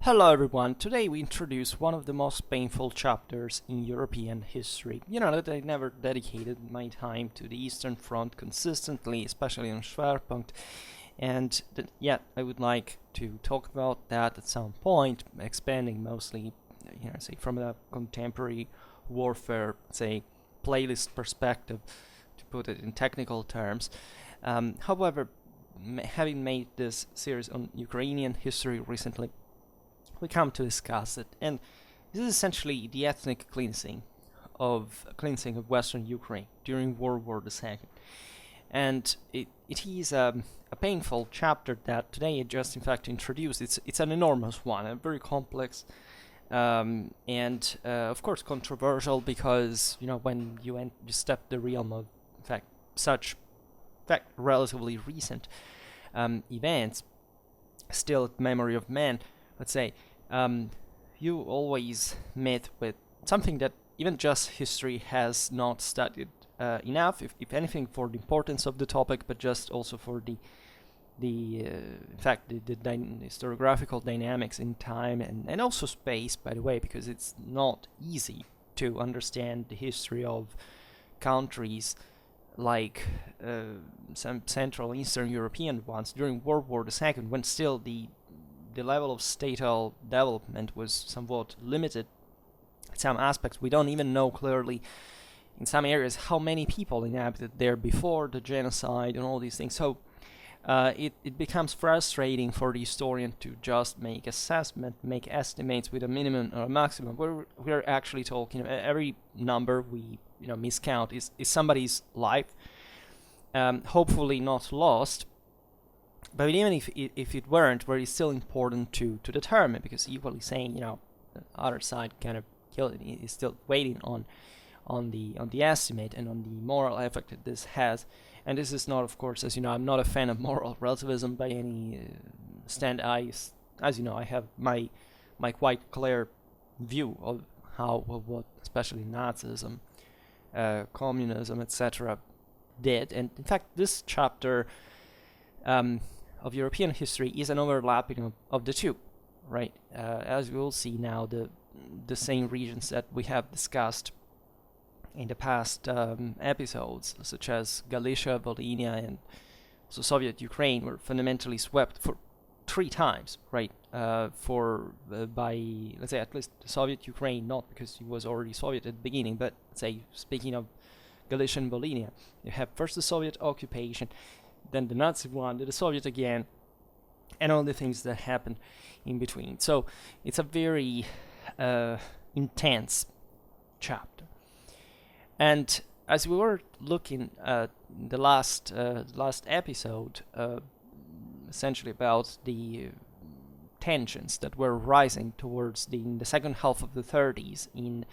Hello everyone, today we introduce one of the most painful chapters in European history. You know that I never dedicated my time to the Eastern Front consistently, especially on Schwerpunkt, and yet I would like to talk about that at some point, expanding mostly, say from a contemporary warfare, say, playlist perspective, to put it in technical terms. However, having made this series on Ukrainian history recently, we come to discuss it, and this is essentially the ethnic cleansing of Western Ukraine during World War II, and it is a painful chapter that today I just in fact introduced. It's an enormous one, a very complex, and of course controversial because when you step the realm of relatively recent events, still memory of man, let's say, you always met with something that even just history has not studied enough, if anything, for the importance of the topic, but just also for the historiographical dynamics in time and also space, by the way, because it's not easy to understand the history of countries like some Central and Eastern European ones during World War II, when still the level of statal development was somewhat limited. In some aspects, we don't even know clearly in some areas how many people inhabited there before the genocide and all these things. So it becomes frustrating for the historian to just make estimates with a minimum or a maximum. We're actually talking, every number we miscount is somebody's life, hopefully not lost. But even if it weren't, very still important to determine, because equally saying, the other side kind of killed it, is still waiting on the estimate and on the moral effect that this has. And this is not, of course, as you know, I'm not a fan of moral relativism by any stand. As you know, I have my quite clear view of what especially Nazism, communism, etc. did. And in fact, this chapter of European history is an overlapping of the two, right? As we will see now, the same regions that we have discussed in the past episodes, such as Galicia, Volhynia, and also Soviet Ukraine, were fundamentally swept for 3 times, right? By, let's say, at least Soviet Ukraine, not because it was already Soviet at the beginning, but say, speaking of Galicia and Volhynia, you have first the Soviet occupation, then the Nazi one, then the Soviet again, and all the things that happened in between. So it's a very intense chapter. And as we were looking at the last episode, essentially about the tensions that were rising towards in the second half of the 30s in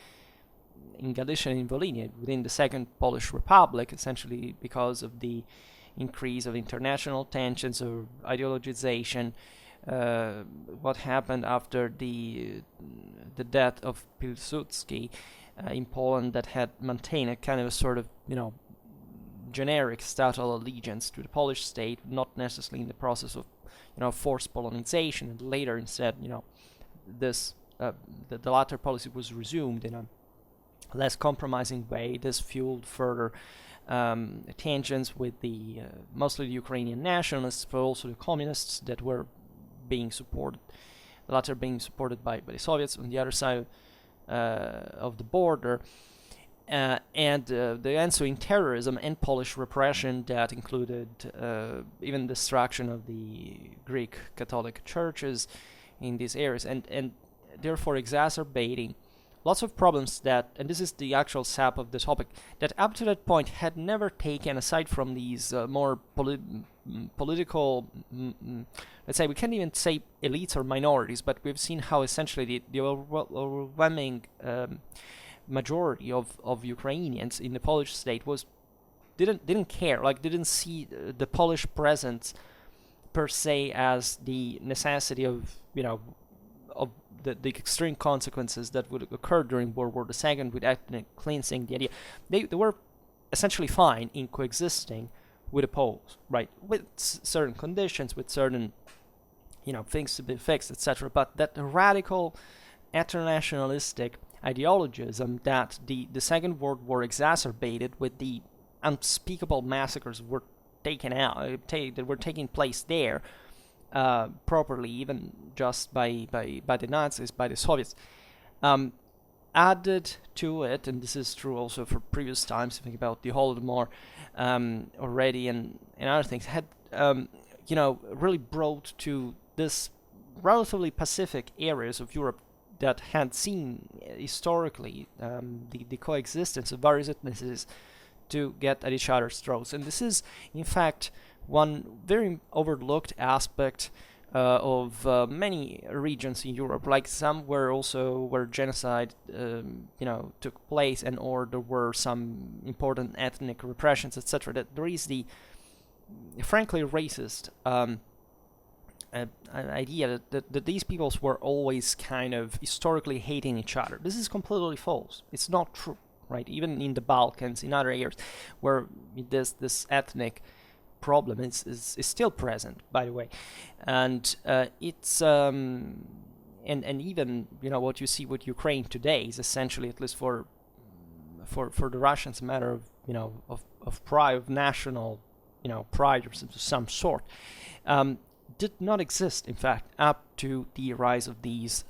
Galicia and in Volhynia within the Second Polish Republic, essentially because of the increase of international tensions or ideologization, what happened after the death of Pilsudski in Poland, that had maintained a kind of a sort of generic statal allegiance to the Polish state, not necessarily in the process of forced Polonization, and later instead this the latter policy was resumed in a less compromising way. This fueled further tensions with the mostly the Ukrainian nationalists, but also the communists that were being supported, the latter being supported by the Soviets on the other side of the border, and the ensuing terrorism and Polish repression that included even destruction of the Greek Catholic churches in these areas, and therefore exacerbating lots of problems that, and this is the actual sap of the topic, that up to that point had never taken, aside from these more political, let's say, we can't even say elites or minorities, but we've seen how essentially the overwhelming majority of Ukrainians in the Polish state didn't care, didn't see the Polish presence per se as the necessity of of the extreme consequences that would occur during World War II with ethnic cleansing. The idea they were essentially fine in coexisting with the Poles, right, with certain conditions, with certain things to be fixed, etc. But that radical internationalistic ideologism that the Second World War exacerbated with the unspeakable massacres were that were taking place there, properly, even just by the Nazis, by the Soviets, added to it, and this is true also for previous times. Think about the Holodomor already, and other things had really brought to this relatively pacific areas of Europe that had seen historically the coexistence of various ethnicities to get at each other's throats. And this is, in fact, one very overlooked aspect of many regions in Europe, like some where genocide took place, and or there were some important ethnic repressions, etc. That there is the frankly racist idea that these peoples were always kind of historically hating each other. This is completely false. It's not true, right? Even in the Balkans, in other areas where this ethnic problem is still present, by the way, and it's and even what you see with Ukraine today is essentially, at least for the Russians, a matter of pride, of national pride of some sort. Did not exist, in fact, up to the rise of these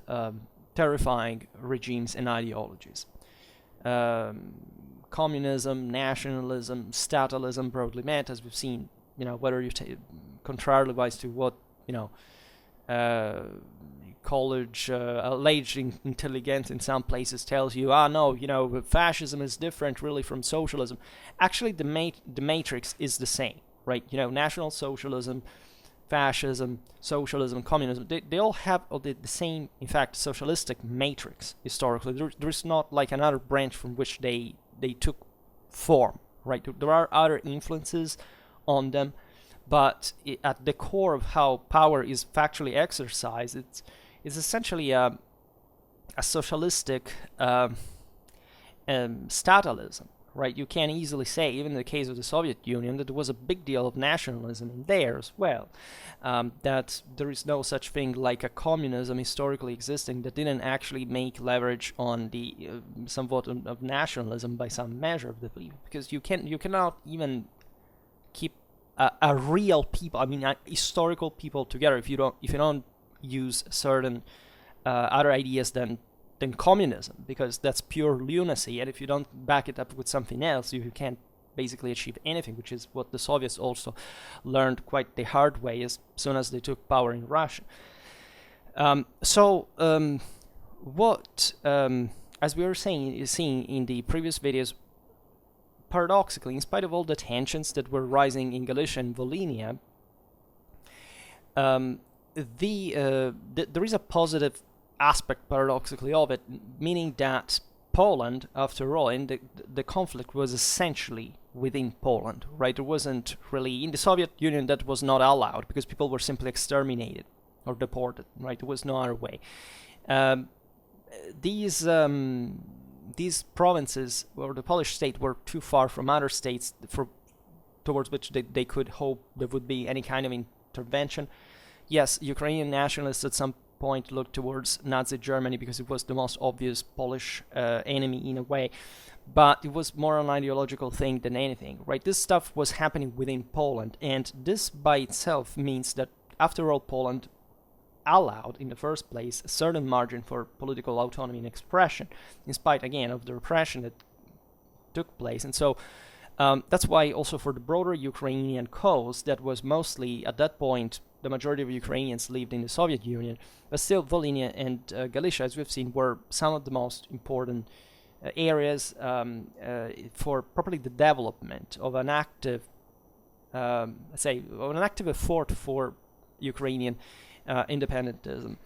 terrifying regimes and ideologies. Communism, nationalism, statalism, broadly meant, as we've seen, whether you contrariwise to what, college alleged intelligence in some places tells you, no, fascism is different really from socialism. Actually, the matrix is the same, right? National Socialism, fascism, socialism, communism, they all have the same, in fact, socialistic matrix historically. There's not like another branch from which they took form, right? There are other influences on them, but at the core of how power is factually exercised, it's essentially a socialistic statalism. Right, you can easily say, even in the case of the Soviet Union, that there was a big deal of nationalism in there as well. That there is no such thing like a communism historically existing that didn't actually make leverage on the somewhat of nationalism by some measure of the people, because you cannot even keep a real people, historical people together if you don't use certain other ideas than communism, because that's pure lunacy, and if you don't back it up with something else, you can't basically achieve anything, which is what the Soviets also learned quite the hard way as soon as they took power in Russia. What as we were seeing in the previous videos, paradoxically, in spite of all the tensions that were rising in Galicia and Volhynia, there is a positive aspect, paradoxically, of it, meaning that Poland, after all, in the conflict was essentially within Poland, right? There wasn't really, in the Soviet Union, that was not allowed because people were simply exterminated or deported, right? There was no other way. These provinces, or the Polish state, were too far from other states towards which they could hope there would be any kind of intervention. Yes, Ukrainian nationalists at some point looked towards Nazi Germany because it was the most obvious Polish enemy in a way, but it was more an ideological thing than anything, right? This stuff was happening within Poland, and this by itself means that, after all, Poland allowed, in the first place, a certain margin for political autonomy and expression, in spite, again, of the repression that took place. And so that's why also for the broader Ukrainian cause, that was mostly, at that point, the majority of Ukrainians lived in the Soviet Union, but still Volhynia and Galicia, as we've seen, were some of the most important areas for properly the development of an active, an active effort for Ukrainian independentism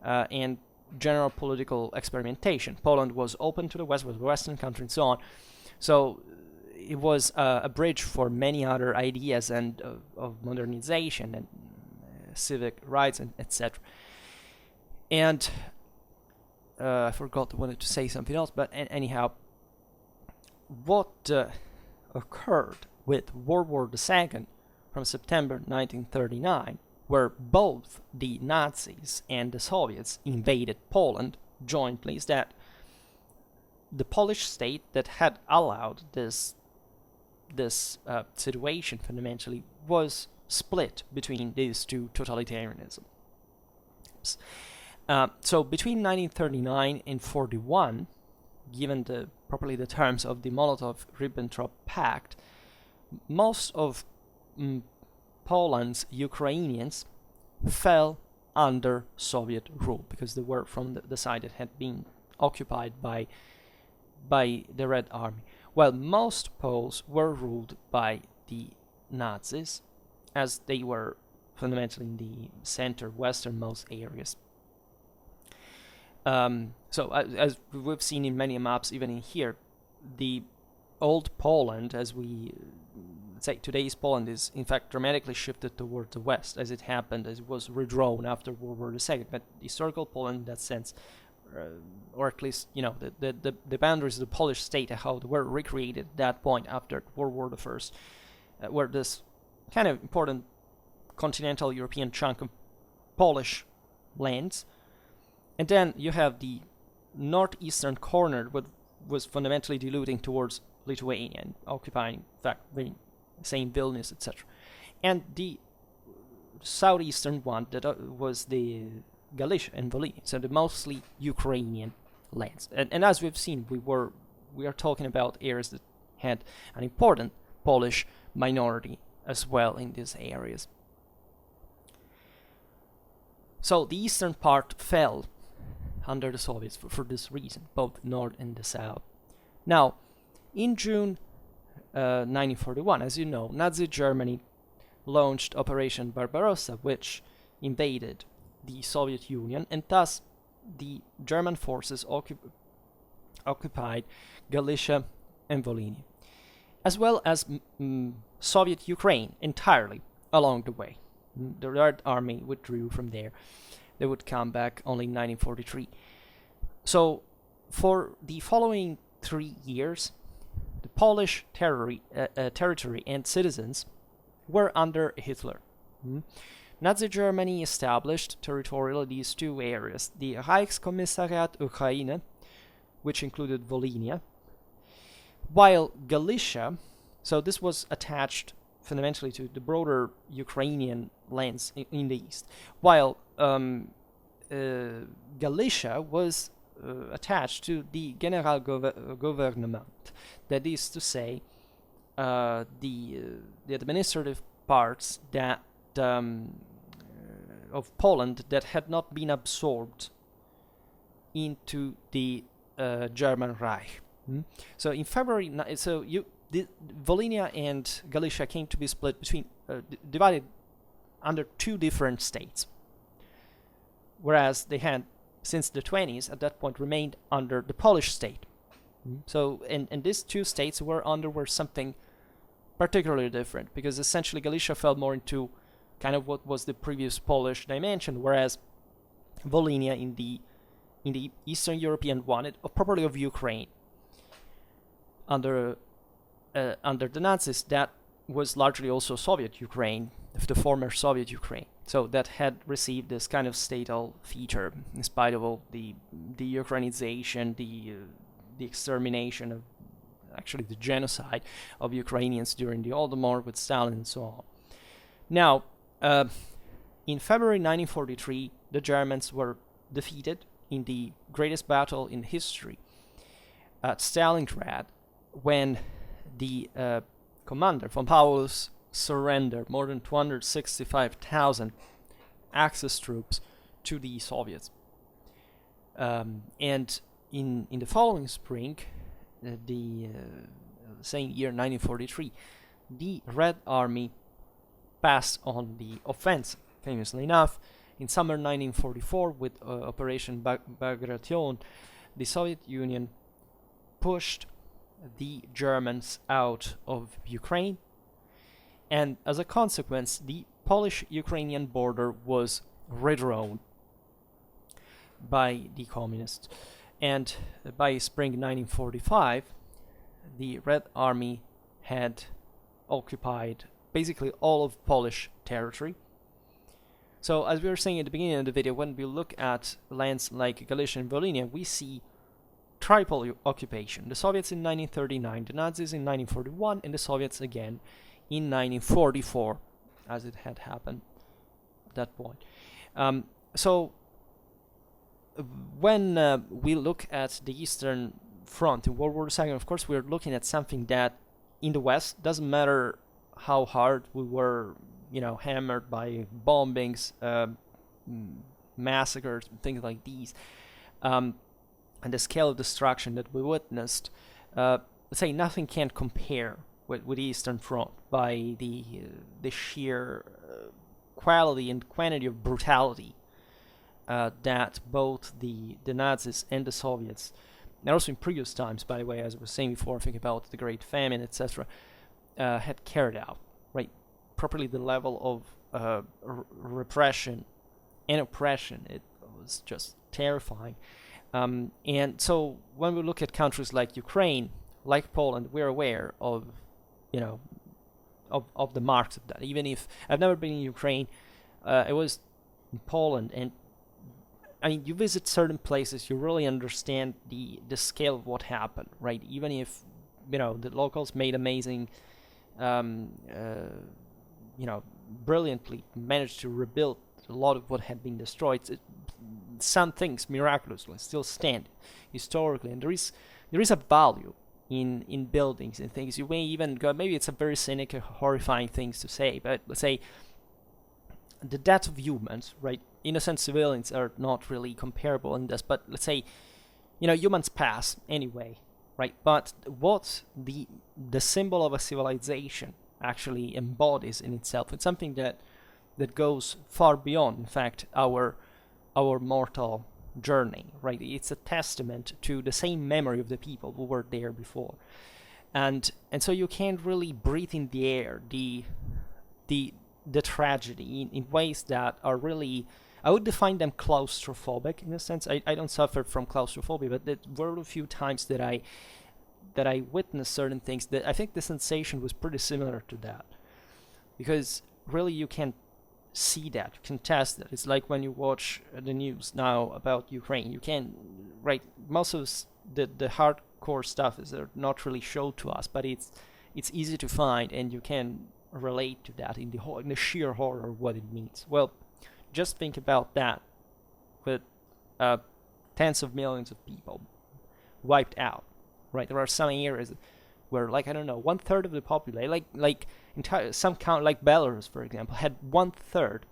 and general political experimentation. Poland was open to the West, was a Western country, and so on. So it was a bridge for many other ideas and of modernization and civic rights, and etc. And I forgot, I wanted to say something else, but anyhow, what occurred with World War II from September 1939 where both the Nazis and the Soviets invaded Poland jointly, is that the Polish state that had allowed this situation fundamentally was split between these two totalitarianisms. So between 1939 and 41, given properly the terms of the Molotov-Ribbentrop Pact, most of Poland's Ukrainians fell under Soviet rule because they were from the side that had been occupied by the Red Army, while most Poles were ruled by the Nazis, as they were fundamentally in the center, westernmost areas. So as we've seen in many maps, even in here, the old Poland, as we say today's Poland, is in fact dramatically shifted towards the west, as it happened, as it was redrawn after World War II. But historical Poland, in that sense, or at least the boundaries of the Polish state and how they were recreated at that point after World War I, where this kind of important continental European chunk of Polish lands. And then you have the northeastern corner, what was fundamentally diluting towards Lithuania and occupying, in fact, saying Vilnius, etc. And the southeastern one that was the Galicia and Volhynia, so the mostly Ukrainian lands. And as we've seen, we are talking about areas that had an important Polish minority as well in these areas. So the eastern part fell under the Soviets for this reason, both north and the south. Now, in June 1941, as you know, Nazi Germany launched Operation Barbarossa, which invaded the Soviet Union, and thus the German forces occupied Galicia and Volhynia, as well as Soviet Ukraine entirely along the way. The Red Army withdrew from there. They would come back only in 1943. So, for the following 3 years, the Polish territory and citizens were under Hitler. Nazi Germany established territorially these two areas, the Reichskommissariat Ukraine, which included Volhynia, while Galicia, so this was attached fundamentally to the broader Ukrainian lands in the east, while Galicia was attached to the General Government, that is to say, the administrative parts that of Poland that had not been absorbed into the German Reich. So in February, Volhynia and Galicia came to be split between, divided under two different states, whereas they had, since the 20s, at that point, remained under the Polish state. So, and these two states were something particularly different, because essentially Galicia fell more into kind of what was the previous Polish dimension, whereas Volhynia in the Eastern European one, properly of Ukraine, under the Nazis, that was largely also Soviet Ukraine, the former Soviet Ukraine. So that had received this kind of statal feature, in spite of all the Ukrainization, the extermination of, actually the genocide of Ukrainians during the Holodomor with Stalin and so on. Now, in February 1943, the Germans were defeated in the greatest battle in history at Stalingrad, when the commander, von Paulus, surrendered more than 265,000 Axis troops to the Soviets. And in the following spring, the same year, 1943, the Red Army passed on the offensive. Famously enough, in summer 1944, with Operation Bagration, the Soviet Union pushed the Germans out of Ukraine, and as a consequence, the Polish-Ukrainian border was redrawn by the communists. And by spring 1945, the Red Army had occupied basically all of Polish territory, So as we were saying at the beginning of the video, when we look at lands like Galicia and Volhynia, we see triple occupation. The Soviets in 1939, the Nazis in 1941, and the Soviets again in 1944, as it had happened at that point. So when we look at the Eastern Front in World War II, of course we're looking at something that in the West doesn't matter how hard we were, hammered by bombings, massacres, things like these, and the scale of destruction that we witnessed. Let's say nothing can compare with the Eastern Front by the sheer quality and quantity of brutality that both the Nazis and the Soviets, and also in previous times, by the way, as I was saying before, thinking about the Great Famine, etc., had carried out, right? Properly the level of repression and oppression, it was just terrifying. And so when we look at countries like Ukraine, like Poland, we're aware of, of the marks of that. Even if I've never been in Ukraine, I was in Poland, and I mean, you visit certain places, you really understand the scale of what happened, right? Even if, the locals made amazing, brilliantly managed to rebuild a lot of what had been destroyed. Some things miraculously still stand historically, and there is a value in buildings and things. You may even go, maybe it's a very cynic, horrifying things to say, but let's say the death of humans, right? Innocent civilians are not really comparable in this, but let's say, humans pass anyway, right? But what the symbol of a civilization actually embodies in itself, it's something that goes far beyond, in fact, our mortal journey, right? It's a testament to the same memory of the people who were there before, and so you can't really breathe in the air the tragedy in ways that are really, I would define them claustrophobic in a sense. I don't suffer from claustrophobia, but there were a few times that I witnessed certain things that I think the sensation was pretty similar to that, because really you can see that, you can test that. It's like when you watch the news now about Ukraine, you can, right, most of the hardcore stuff is not really showed to us, but it's easy to find, and you can relate to that in the sheer horror of what it means. Well, just think about that with tens of millions of people wiped out, right? There are some areas where, like, I don't know, 1/3 of the population, like entire some count, like Belarus, for example, had 1/3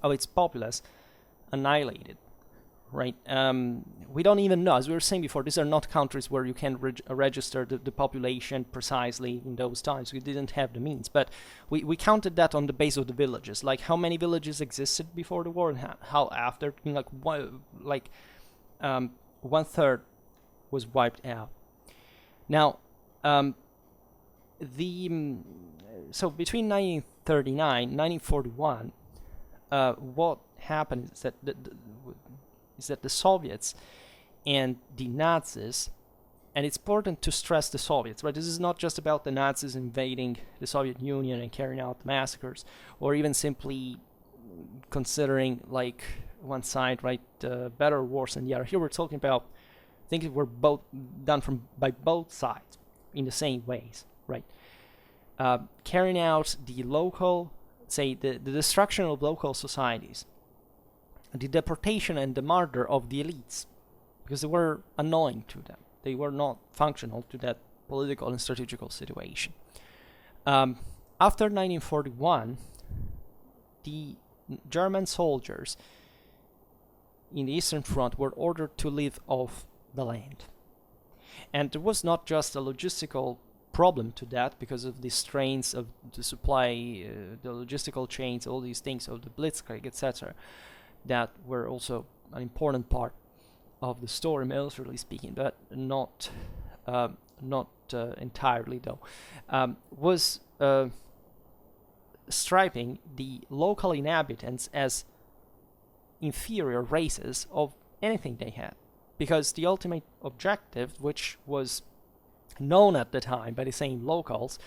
of its populace annihilated, right? We don't even know, as we were saying before, these are not countries where you can register the population precisely in those times. We didn't have the means, but we counted that on the base of the villages, like how many villages existed before the war and how after, like 1/3 was wiped out. Now, so between 1939 and 1941, what happened is that the Soviets and the Nazis, and it's important to stress the Soviets, right? This is not just about the Nazis invading the Soviet Union and carrying out massacres, or even simply considering like one side, right, better or worse than the other. Here we're talking about things that were both done by both sides in the same ways, right? Carrying out the local, say, the destruction of local societies, the deportation and the murder of the elites, because they were annoying to them. They were not functional to that political and strategical situation. After 1941, the German soldiers in the Eastern Front were ordered to live off the land. And there was not just a logistical problem to that because of the strains of the supply, the logistical chains, all these things of the Blitzkrieg, etc., that were also an important part of the story, militarily speaking, but not entirely though, was striping the local inhabitants as inferior races of anything they had, because the ultimate objective, which was known at the time by the same locals,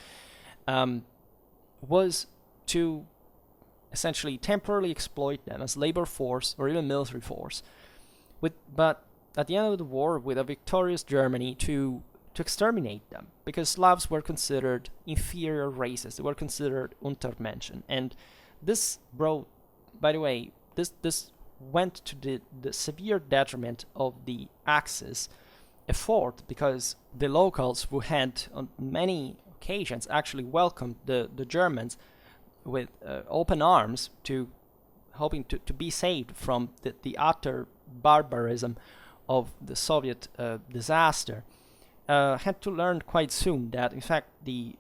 was to essentially temporarily exploit them as labor force or even military force, but at the end of the war with a victorious Germany to exterminate them, because Slavs were considered inferior races, they were considered Untermenschen. And this brought, by the way, this went to the severe detriment of the Axis effort, because the locals, who had on many occasions actually welcomed the Germans with open arms, to hoping to be saved from the utter barbarism of the Soviet disaster, had to learn quite soon that in fact the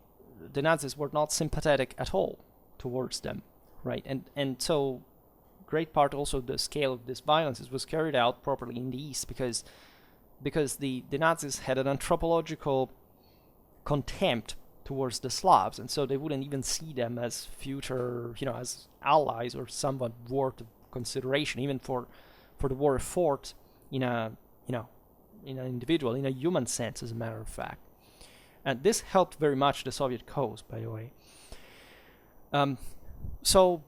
Nazis were not sympathetic at all towards them, right? And so great part also the scale of this violence was carried out properly in the East, because the Nazis had an anthropological contempt towards the Slavs, and so they wouldn't even see them as future, as allies or somewhat worth of consideration, even for the war effort in an individual, in a human sense, as a matter of fact. And this helped very much the Soviet cause, by the way. So,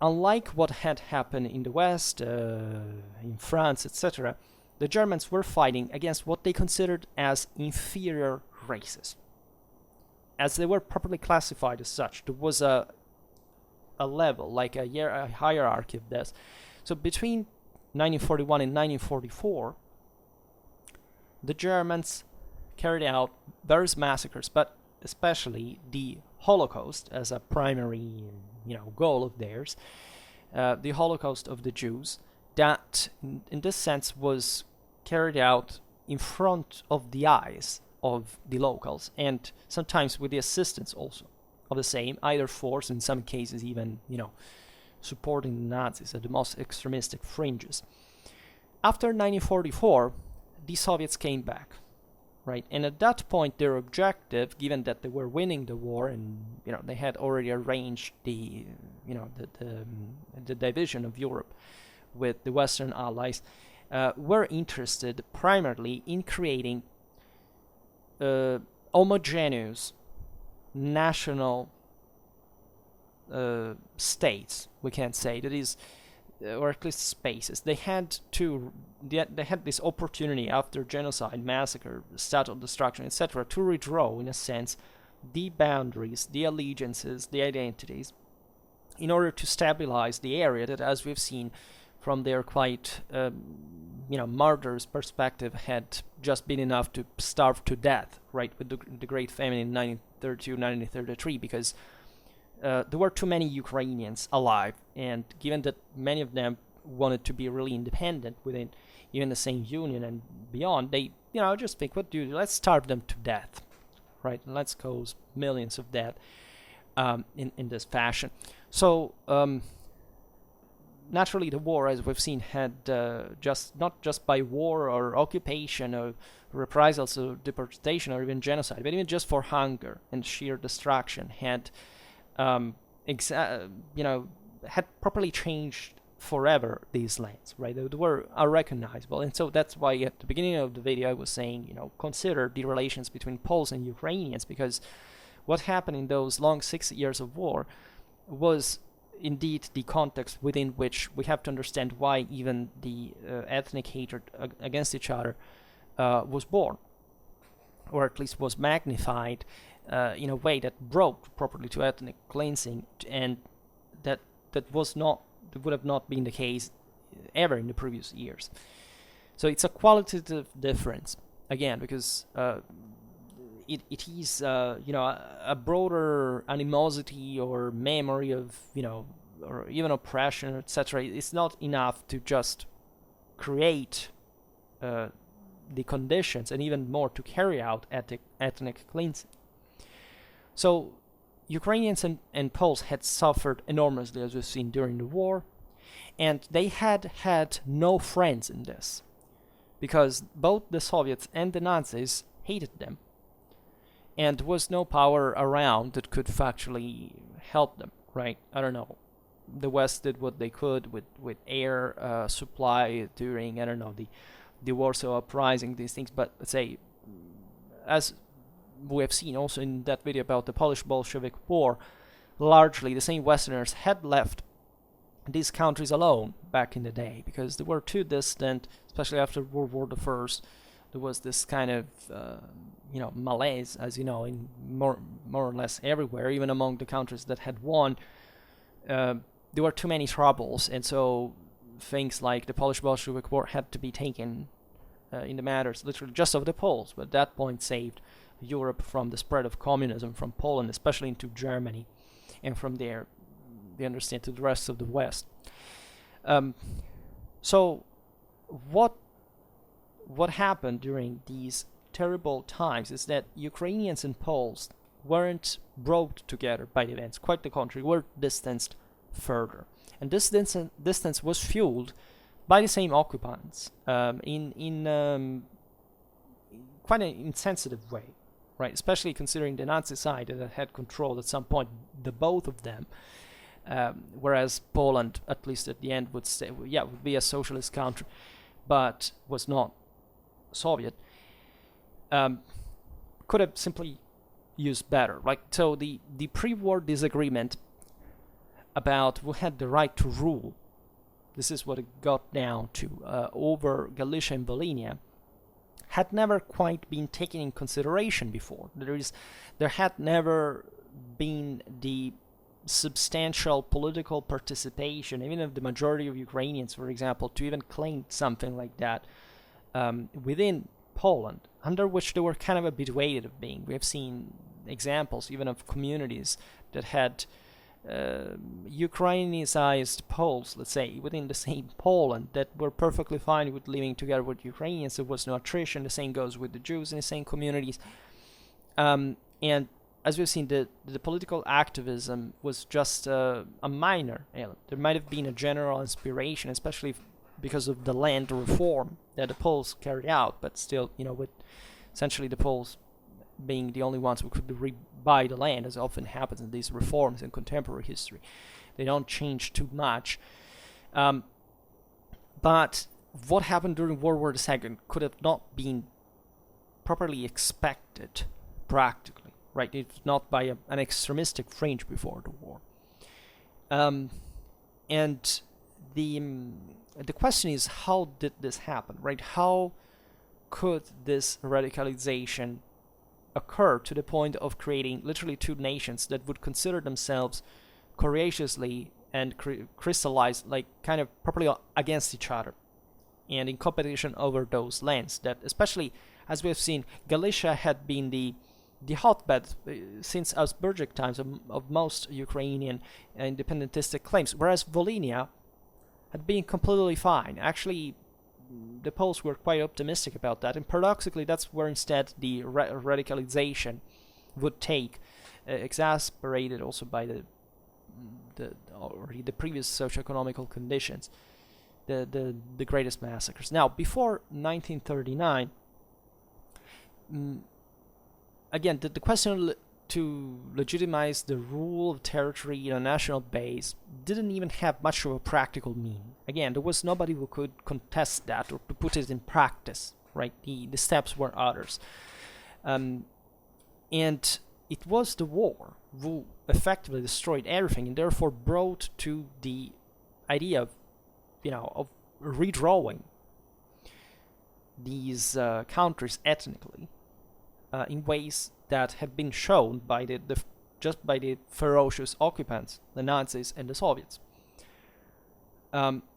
unlike what had happened in the West, in France, etc., the Germans were fighting against what they considered as inferior races. As they were properly classified as such, there was a level, like a hierarchy of this. So between 1941 and 1944, the Germans carried out various massacres, but especially the Holocaust as a primary, goal of theirs, the Holocaust of the Jews, that in this sense was carried out in front of the eyes of the locals, and sometimes with the assistance also of the same, either force, in some cases even, supporting the Nazis at the most extremistic fringes. After 1944, the Soviets came back, right? And at that point, their objective, given that they were winning the war and they had already arranged the division of Europe with the Western Allies, were interested primarily in creating homogeneous national states, we can say, that is, or at least spaces. They had this opportunity after genocide, massacre, total destruction, etc., to redraw, in a sense, the boundaries, the allegiances, the identities, in order to stabilize the area that, as we've seen from their quite murderous perspective, had just been enough to starve to death, right, with the Great Famine in 1932, 1933, because there were too many Ukrainians alive, and given that many of them wanted to be really independent within even the same union and beyond, they, just think, let's starve them to death, right, and let's cause millions of death in this fashion. So, naturally, the war, as we've seen, had not just by war or occupation or reprisals or deportation or even genocide, but even just for hunger and sheer destruction, had properly changed forever these lands, right? They were unrecognizable, and so that's why at the beginning of the video I was saying, consider the relations between Poles and Ukrainians, because what happened in those long 6 years of war was indeed the context within which we have to understand why even the ethnic hatred against each other was born, or at least was magnified in a way that brought properly to ethnic cleansing, and that would have not been the case ever in the previous years. So it's a qualitative difference, again, because it is a broader animosity or memory of or even oppression, etc. It's not enough to just create the conditions, and even more to carry out ethnic cleansing. So Ukrainians and Poles had suffered enormously, as we've seen, during the war, and they had no friends in this, because both the Soviets and the Nazis hated them, and there was no power around that could factually help them, right? I don't know. The West did what they could with air supply during, I don't know, the Warsaw Uprising, these things, but let's say, as we have seen also in that video about the Polish Bolshevik War, largely the same Westerners had left these countries alone back in the day because they were too distant, especially after World War I. There was this kind of malaise, as you know, in more or less everywhere, even among the countries that had won. There were too many troubles, and so things like the Polish-Bolshevik War had to be taken in the matters literally just of the Poles, but at that point saved Europe from the spread of communism from Poland, especially into Germany, and from there, they understand, to the rest of the West. So what happened during these terrible times is that Ukrainians and Poles weren't brought together by the events. Quite the contrary, were distanced further. And this distance was fueled by the same occupants in quite an insensitive way, right? Especially considering the Nazi side that had controlled at some point the both of them, whereas Poland, at least at the end, would be a socialist country, but was not Soviet. Could have simply used better. Like, so the pre-war disagreement about who had the right to rule, this is what it got down to, over Galicia and Volhynia, had never quite been taken in consideration before. There had never been the substantial political participation, even of the majority of Ukrainians, for example, to even claim something like that within Poland, under which they were kind of habituated of being. We have seen examples even of communities that had Ukrainized Poles, let's say, within the same Poland, that were perfectly fine with living together with Ukrainians. There was no attrition. The same goes with the Jews in the same communities. And as we've seen, the political activism was just a minor element. There might have been a general inspiration, especially because of the land reform that the Poles carried out, but still, with essentially the Poles being the only ones who could buy the land, as often happens in these reforms in contemporary history. They don't change too much. But what happened during World War II could have not been properly expected, practically, right? It's not by an extremistic fringe before the war. And the question is, how did this happen, right? How could this radicalization occur to the point of creating literally two nations that would consider themselves courageously and crystallized, like kind of properly against each other and in competition over those lands? That, especially as we have seen, Galicia had been the hotbed since Habsburgic times of most Ukrainian independentistic claims, whereas Volhynia had been completely fine. Actually, the Poles were quite optimistic about that, and paradoxically, that's where instead the radicalization would take, exasperated also by the previous socioeconomical conditions, the greatest massacres. Now, before 1939, again, the question to legitimize the rule of territory in a national base didn't even have much of a practical meaning. Again, there was nobody who could contest that or to put it in practice, right? The steps were others. And it was the war who effectively destroyed everything and therefore brought to the idea of, of redrawing these countries ethnically in ways that had been shown by just by the ferocious occupants, the Nazis and the Soviets.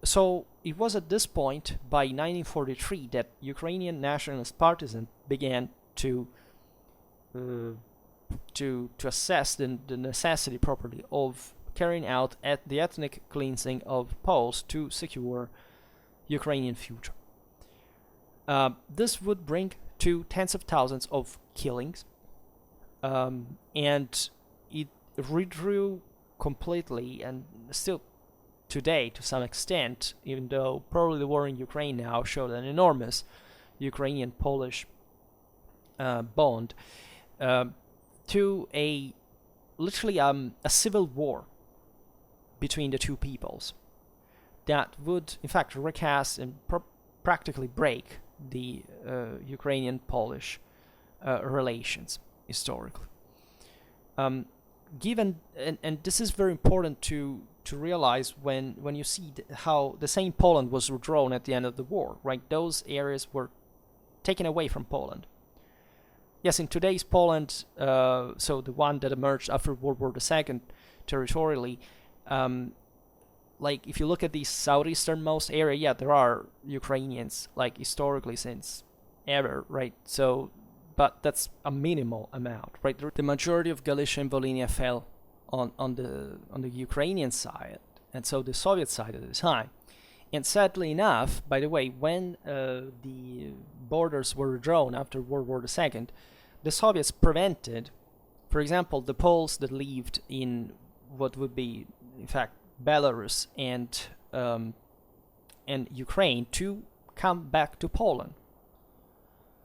So it was at this point, by 1943, that Ukrainian nationalist partisans began to assess the necessity properly of carrying out the ethnic cleansing of Poles to secure Ukrainian future. This would bring to tens of thousands of killings, and it redrew completely, and still today to some extent, even though probably the war in Ukraine now showed an enormous Ukrainian-Polish bond, to literally a civil war between the two peoples that would in fact recast and practically break the Ukrainian-Polish relations historically. given, and this is very important to realize when you see how the same Poland was redrawn at the end of the war, right? Those areas were taken away from Poland. Yes, in today's Poland, so the one that emerged after World War II territorially, like if you look at the southeasternmost area, yeah, there are Ukrainians, like historically since ever, right? So, but that's a minimal amount, right? The majority of Galicia and Volhynia fell on the Ukrainian side, and so the Soviet side at the time. And sadly enough, by the way, when the borders were drawn after World War II, the Soviets prevented, for example, the Poles that lived in what would be, in fact, Belarus and Ukraine to come back to Poland.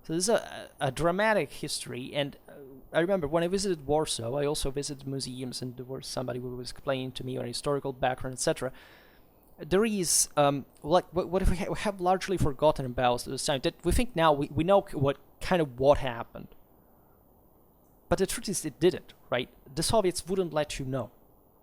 So this is a dramatic history, and I remember when I visited Warsaw, I also visited museums, and there was somebody who was explaining to me on historical background, etc. There is, like, what we have largely forgotten about this time, that we think now we know what happened. But the truth is it didn't, right? The Soviets wouldn't let you know,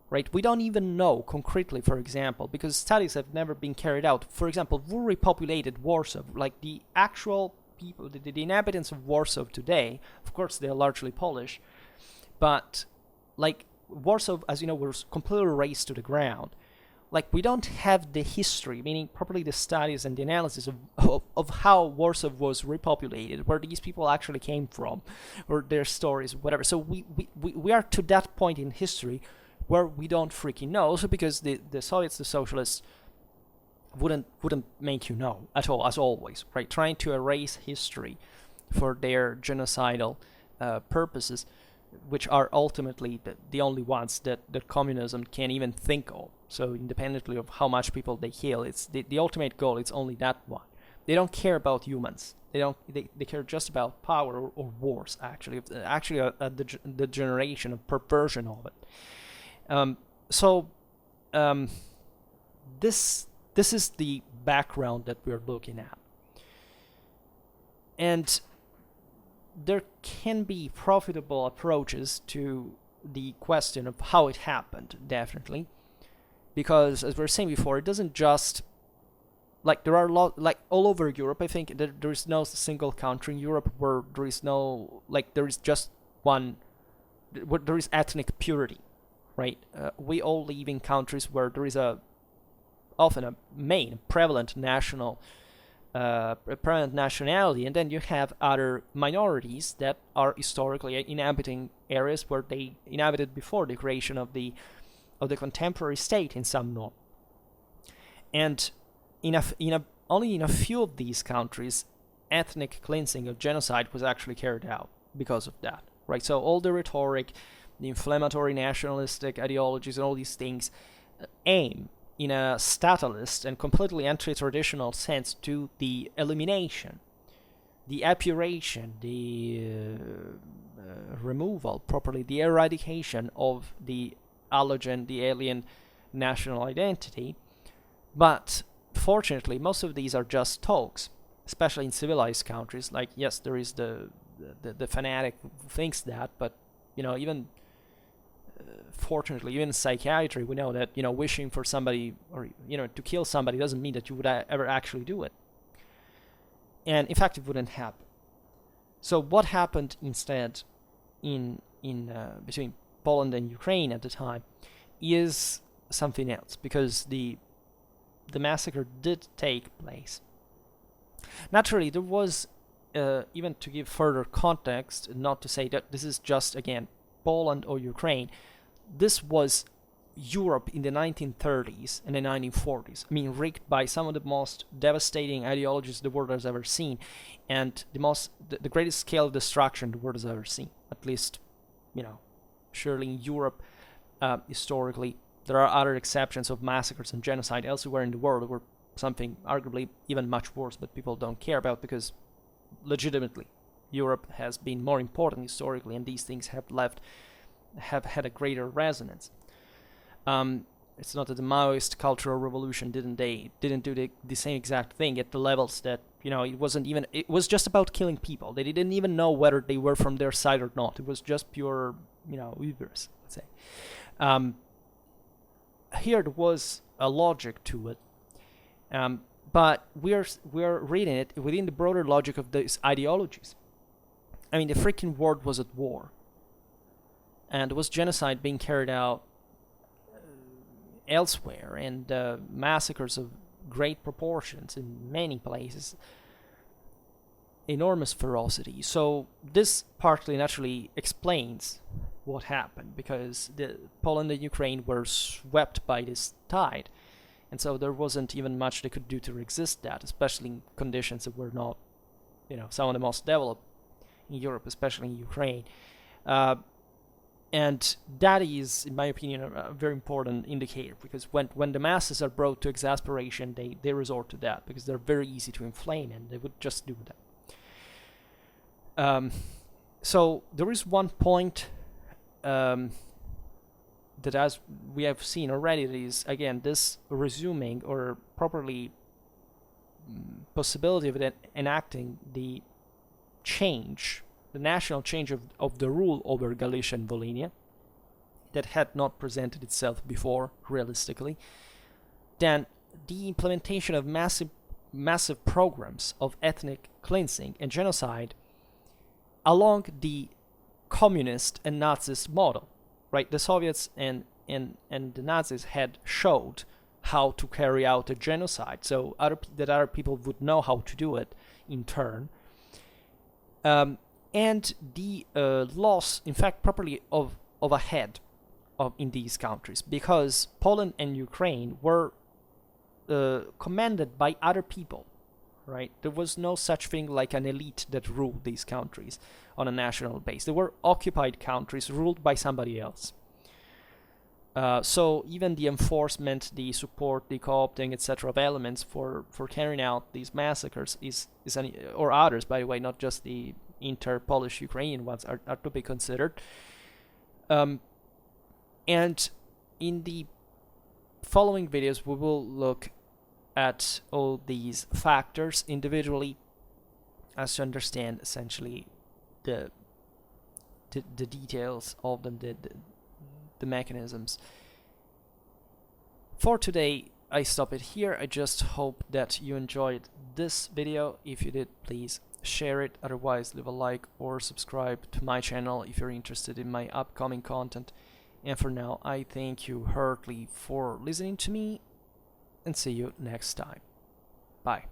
right? We don't even know concretely, for example, because studies have never been carried out. For example, who repopulated Warsaw? Like the actual people, the inhabitants of Warsaw today, of course, they are largely Polish, but like Warsaw, as you know, was completely razed to the ground. Like we don't have the history, meaning properly the studies and the analysis of how Warsaw was repopulated, where these people actually came from, or their stories, whatever. So we are to that point in history where we don't freaking know, also because the Soviets, the socialists, wouldn't make you know at all, as always, right? Trying to erase history for their genocidal purposes, which are ultimately the only ones that communism can even think of. So independently of how much people they kill, it's the ultimate goal. It's only that one. They don't care about humans. They care just about power or wars. Actually, the generation of perversion of it. This is the background that we're looking at, and there can be profitable approaches to the question of how it happened, definitely, because as we were saying before, it doesn't just, like, there are like all over Europe. I think there is no single country in Europe where there is no, like, there is just one, where there is ethnic purity, right? We all live in countries where there is often a main prevalent nationality, and then you have other minorities that are historically inhabiting areas where they inhabited before the creation of the contemporary state in some norm. And only in a few of these countries, ethnic cleansing of genocide was actually carried out because of that, right? So all the rhetoric, the inflammatory nationalistic ideologies, and all these things aim in a statalist and completely anti-traditional sense to the elimination, the epuration, the removal, properly, the eradication of the allogen, the alien national identity. But fortunately, most of these are just talks, especially in civilized countries. Like, yes, there is the fanatic who thinks that, but, you know, even fortunately, even in psychiatry, we know that, you know, wishing for somebody, or, you know, to kill somebody doesn't mean that you would ever actually do it. And in fact, it wouldn't happen. So what happened instead in between Poland and Ukraine at the time is something else, because the massacre did take place. Naturally, there was, even to give further context, not to say that this is just, again, Poland or Ukraine, this was Europe in the 1930s and the 1940s. I mean, rigged by some of the most devastating ideologies the world has ever seen, and the greatest scale of destruction the world has ever seen. At least, you know, surely in Europe, historically, there are other exceptions of massacres and genocide elsewhere in the world where something arguably even much worse, but people don't care about, because legitimately Europe has been more important historically, and these things have had a greater resonance. It's not that the Maoist cultural revolution didn't do the same exact thing at the levels that, you know, it was just about killing people. They didn't even know whether they were from their side or not. It was just pure Ubers, let's say. Here there was a logic to it, but we're reading it within the broader logic of these ideologies. I mean, the freaking world was at war, and there was genocide being carried out elsewhere, and massacres of great proportions in many places, enormous ferocity. So this partly naturally explains what happened, because Poland and Ukraine were swept by this tide, and so there wasn't even much they could do to resist that, especially in conditions that were not, some of the most developed in Europe, especially in Ukraine. And that is, in my opinion, a very important indicator, because when the masses are brought to exasperation, they resort to that, because they're very easy to inflame, and they would just do that. So there is one point that, as we have seen already, is again this resuming or properly possibility of enacting the change, the national change of the rule over Galicia and Volhynia, that had not presented itself before realistically. Then the implementation of massive programs of ethnic cleansing and genocide along the communist and Nazist model, right? The Soviets and the Nazis had showed how to carry out a genocide, so other people would know how to do it in turn. And the loss, in fact, properly of a head in these countries, because Poland and Ukraine were commanded by other people, right? There was no such thing like an elite that ruled these countries on a national base. They were occupied countries ruled by somebody else. So even the enforcement, the support, the co-opting, etc. of elements for carrying out these massacres or others, by the way, not just the inter-Polish Ukrainian ones, are to be considered. And in the following videos, we will look at all these factors individually, as to understand essentially the details of them, the mechanisms. For today, I stop it here. I just hope that you enjoyed this video. If you did, please share it. Otherwise, leave a like or subscribe to my channel if you're interested in my upcoming content. And for now, I thank you heartily for listening to me, and see you next time. Bye.